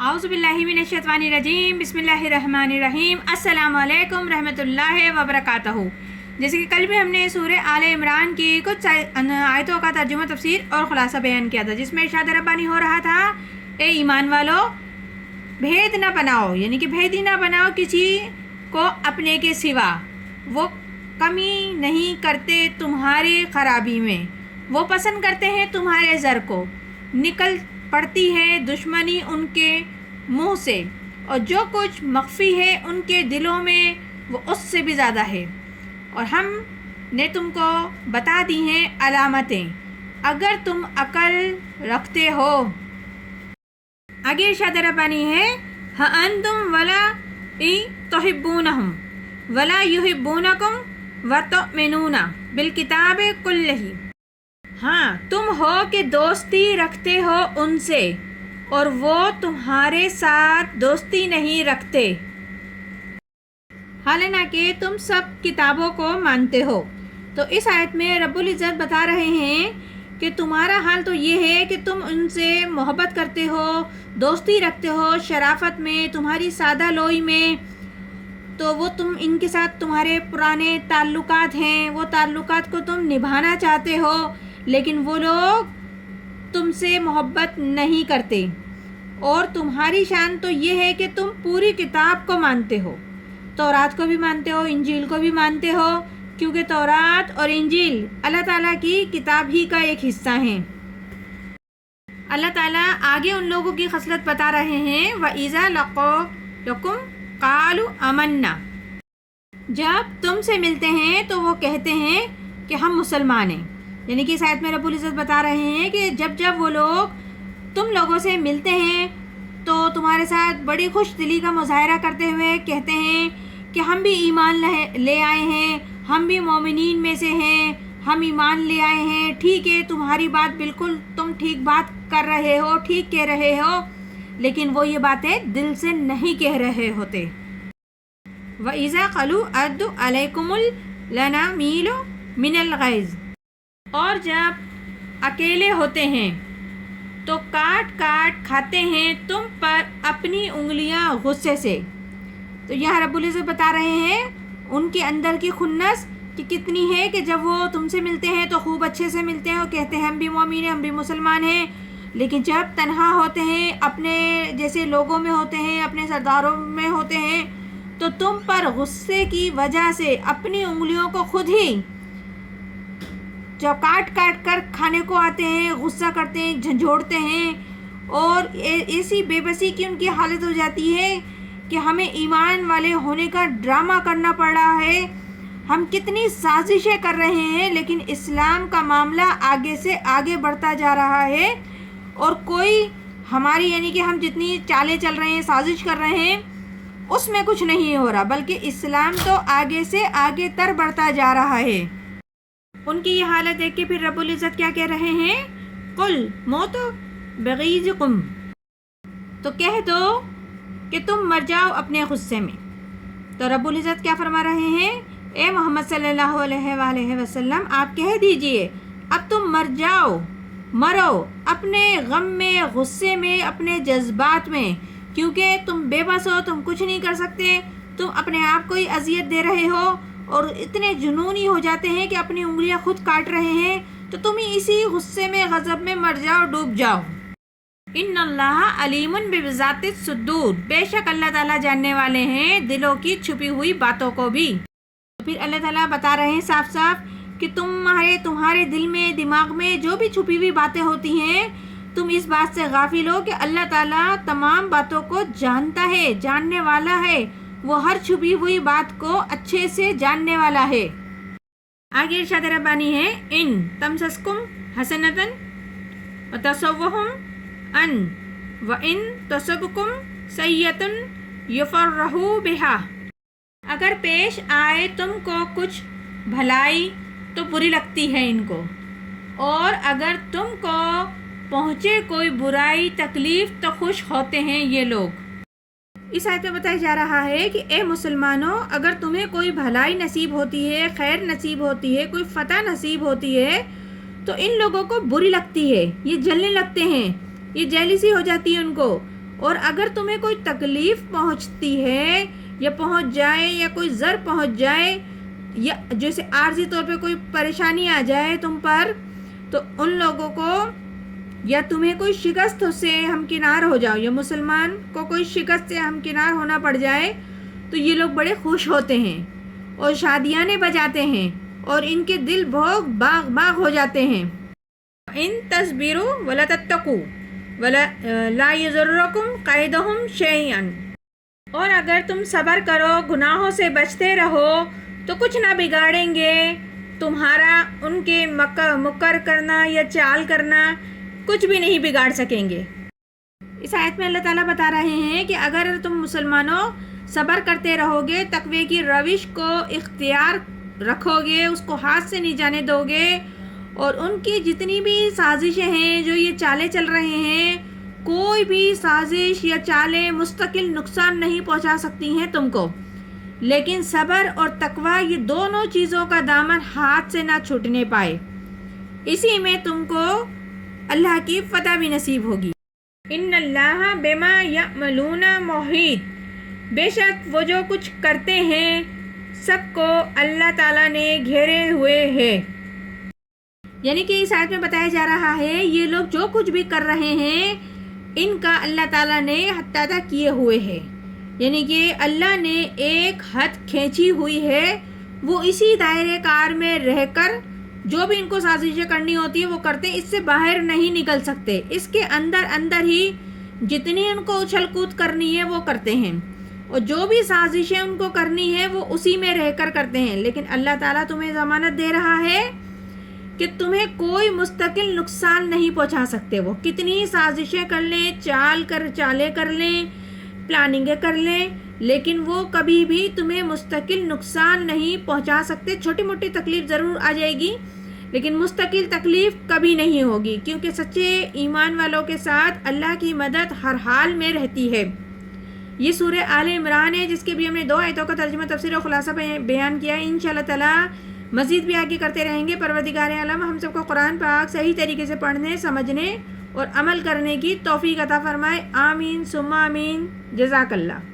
اعوذ باللہ من الشیطان الرجیم، بسم اللہ الرحمن الرحیم، السلام علیکم رحمۃ اللہ وبرکاتہ۔ جیسے کہ کل بھی ہم نے سورہ آل عمران کی کچھ آیتوں کا ترجمہ، تفسیر اور خلاصہ بیان کیا تھا، جس میں ارشاد ربانی ہو رہا تھا، اے ایمان والو، بھید نہ بناؤ، یعنی کہ بھید ہی نہ بناؤ کسی کو اپنے کے سوا، وہ کمی نہیں کرتے تمہاری خرابی میں، وہ پسند کرتے ہیں تمہارے زر کو، نکل پڑتی ہے دشمنی ان کے منہ سے، اور جو کچھ مخفی ہے ان کے دلوں میں وہ اس سے بھی زیادہ ہے، اور ہم نے تم کو بتا دی ہیں علامتیں اگر تم عقل رکھتے ہو۔ آگے ارشاد ربانی ہے، ہَأَنْتُمْ وَلَا تُحِبُّونَهُمْ وَلَا يُحِبُّونَكُمْ وَتُؤْمِنُونَ بِالْكِتَابِ كُلِّهِ، ہاں تم ہو کہ دوستی رکھتے ہو ان سے اور وہ تمہارے ساتھ دوستی نہیں رکھتے، حالانکہ تم سب کتابوں کو مانتے ہو۔ تو اس آیت میں رب العزت بتا رہے ہیں کہ تمہارا حال تو یہ ہے کہ تم ان سے محبت کرتے ہو، دوستی رکھتے ہو، شرافت میں، تمہاری سادہ لوئی میں، تو وہ تم ان کے ساتھ تمہارے پرانے تعلقات ہیں، وہ تعلقات کو تم نبھانا چاہتے ہو، لیکن وہ لوگ تم سے محبت نہیں کرتے، اور تمہاری شان تو یہ ہے کہ تم پوری کتاب کو مانتے ہو، تورات کو بھی مانتے ہو، انجیل کو بھی مانتے ہو، کیونکہ تورات اور انجیل اللہ تعالیٰ کی کتاب ہی کا ایک حصہ ہیں۔ اللہ تعالیٰ آگے ان لوگوں کی خصلت بتا رہے ہیں، وَإِذَا لَقُوكُمْ قَالُوا آمَنَّا، جب تم سے ملتے ہیں تو وہ کہتے ہیں کہ ہم مسلمان ہیں، یعنی کہ اس آیت میں رب العزت بتا رہے ہیں کہ جب وہ لوگ تم لوگوں سے ملتے ہیں تو تمہارے ساتھ بڑی خوش دلی کا مظاہرہ کرتے ہوئے کہتے ہیں کہ ہم بھی ایمان لے آئے ہیں، ہم بھی مومنین میں سے ہیں، ہم ایمان لے آئے ہیں، ٹھیک ہے تمہاری بات بالکل تم ٹھیک بات کر رہے ہو، ٹھیک کہہ رہے ہو، لیکن وہ یہ باتیں دل سے نہیں کہہ رہے ہوتے۔ وَإِذَا قَالُوا أَدُّ عَلَيْكُمُ الْأَنَامِلَ مِنَ الْغَيْظِ، اور جب اکیلے ہوتے ہیں تو کاٹ کاٹ کھاتے ہیں تم پر اپنی انگلیاں غصے سے۔ تو یہاں رب العزت بتا رہے ہیں ان کے اندر کی خنس کہ کتنی ہے کہ جب وہ تم سے ملتے ہیں تو خوب اچھے سے ملتے ہیں اور کہتے ہیں ہم بھی مومن ہیں، ہم بھی مسلمان ہیں، لیکن جب تنہا ہوتے ہیں، اپنے جیسے لوگوں میں ہوتے ہیں، اپنے سرداروں میں ہوتے ہیں، تو تم پر غصے کی وجہ سے اپنی انگلیوں کو خود ہی جب کاٹ کاٹ کر کھانے کو آتے ہیں، غصہ کرتے ہیں، جھنجھوڑتے ہیں، اور ایسی بے بسی کی ان کی حالت ہو جاتی ہے کہ ہمیں ایمان والے ہونے کا ڈرامہ کرنا پڑ رہا ہے، ہم کتنی سازشیں کر رہے ہیں، لیکن اسلام کا معاملہ آگے سے آگے بڑھتا جا رہا ہے، اور کوئی ہماری یعنی کہ ہم جتنی چالیں چل رہے ہیں، سازش کر رہے ہیں، اس میں کچھ نہیں ہو رہا، بلکہ اسلام تو آگے سے آگے تر بڑھتا جا رہا ہے۔ ان کی یہ حالت دیکھ کے پھر رب العزت کیا کہہ رہے ہیں، قُلْ مُوتُوا بِغَیظِکُمْ، تو کہہ دو کہ تم مر جاؤ اپنے غصے میں۔ تو رب العزت کیا فرما رہے ہیں، اے محمد صلی اللہ علیہ وآلہ وسلم، آپ کہہ دیجئے اب تم مر جاؤ، مرو اپنے غم میں، غصے میں، اپنے جذبات میں، کیونکہ تم بے بس ہو، تم کچھ نہیں کر سکتے، تم اپنے آپ کو ہی اذیت دے رہے ہو، اور اتنے جنونی ہو جاتے ہیں کہ اپنی انگلیاں خود کاٹ رہے ہیں، تو تم ہی اسی غصے میں، غضب میں مر جاؤ، ڈوب جاؤ۔ ان اللہ علیم بذات الصدور، بے شک اللہ تعالیٰ جاننے والے ہیں دلوں کی چھپی ہوئی باتوں کو بھی۔ پھر اللہ تعالیٰ بتا رہے ہیں صاف صاف کہ تمہارے دل میں، دماغ میں جو بھی چھپی ہوئی باتیں ہوتی ہیں، تم اس بات سے غافل ہو کہ اللہ تعالیٰ تمام باتوں کو جانتا ہے، جاننے والا ہے، وہ ہر چھپی ہوئی بات کو اچھے سے جاننے والا ہے۔ آگے ارشاد ربانی ہے، ان تمسسکم حسنۃ وتسؤہم ان وان تصبکم سیئۃ یفرحوا بها، اگر پیش آئے تم کو کچھ بھلائی تو بری لگتی ہے ان کو، اور اگر تم کو پہنچے کوئی برائی، تکلیف، تو خوش ہوتے ہیں یہ لوگ۔ اس آیت میں بتایا جا رہا ہے کہ اے مسلمانوں، اگر تمہیں کوئی بھلائی نصیب ہوتی ہے، خیر نصیب ہوتی ہے، کوئی فتح نصیب ہوتی ہے، تو ان لوگوں کو بری لگتی ہے، یہ جلنے لگتے ہیں، یہ جیلسی ہو جاتی ہے ان کو، اور اگر تمہیں کوئی تکلیف پہنچتی ہے یا پہنچ جائے یا کوئی ضرر پہنچ جائے یا جیسے عارضی طور پہ کوئی پریشانی آ جائے تم پر، تو ان لوگوں کو یا تمہیں کوئی شکست سے ہمکنار ہو جاؤ یا مسلمان کو کوئی شکست سے ہمکنار ہونا پڑ جائے تو یہ لوگ بڑے خوش ہوتے ہیں اور شادیانے بجاتے ہیں اور ان کے دل بہت باغ باغ ہو جاتے ہیں۔ ان تصبروا ولا تتقوا ولا لا یضرکم کیدہم شیئا، اور اگر تم صبر کرو، گناہوں سے بچتے رہو تو کچھ نہ بگاڑیں گے تمہارا، ان کے مکر کرنا یا چال کرنا کچھ بھی نہیں بگاڑ سکیں گے۔ اس آیت میں اللہ تعالیٰ بتا رہے ہیں کہ اگر تم مسلمانوں صبر کرتے رہو گے، تقوی کی روش کو اختیار رکھو گے، اس کو ہاتھ سے نہیں جانے دو گے، اور ان کی جتنی بھی سازشیں ہیں جو یہ چالیں چل رہے ہیں، کوئی بھی سازش یا چالیں مستقل نقصان نہیں پہنچا سکتی ہیں تم کو، لیکن صبر اور تقوی یہ دونوں چیزوں کا دامن ہاتھ سے نہ چھوٹنے پائے، اسی میں تم کو اللہ کی فتح بھی نصیب ہوگی۔ ان اللہ بما یعملون محیط، بے شک وہ جو کچھ کرتے ہیں سب کو اللہ تعالیٰ نے گھیرے ہوئے ہے۔ یعنی کہ اس آیت میں بتایا جا رہا ہے یہ لوگ جو کچھ بھی کر رہے ہیں ان کا اللہ تعالیٰ نے حد تک کیے ہوئے ہے، یعنی کہ اللہ نے ایک حد کھینچی ہوئی ہے، وہ اسی دائرے کار میں رہ کر جو بھی ان کو سازشیں کرنی ہوتی ہے وہ کرتے ہیں، اس سے باہر نہیں نکل سکتے، اس کے اندر اندر ہی جتنی ان کو اچھل کود کرنی ہے وہ کرتے ہیں، اور جو بھی سازشیں ان کو کرنی ہے وہ اسی میں رہ کر کرتے ہیں، لیکن اللہ تعالیٰ تمہیں ضمانت دے رہا ہے کہ تمہیں کوئی مستقل نقصان نہیں پہنچا سکتے، وہ کتنی سازشیں کر لیں، چالیں کر لیں، پلاننگیں کر لیں، لیکن وہ کبھی بھی تمہیں مستقل نقصان نہیں پہنچا سکتے۔ چھوٹی موٹی تکلیف ضرور آ جائے گی لیکن مستقل تکلیف کبھی نہیں ہوگی، کیونکہ سچے ایمان والوں کے ساتھ اللہ کی مدد ہر حال میں رہتی ہے۔ یہ سورہ آل عمران ہے جس کے بھی ہم نے 2 آیتوں کا ترجمہ، تفسیر اور خلاصہ بیان کیا ہے۔ انشاءاللہ تعالی مزید بھی آگے کرتے رہیں گے۔ پروردگار عالم ہم سب کو قرآن پاک صحیح طریقے سے پڑھنے، سمجھنے اور عمل کرنے کی توفیق عطا فرمائے۔ آمین ثم آمین۔ جزاک اللہ۔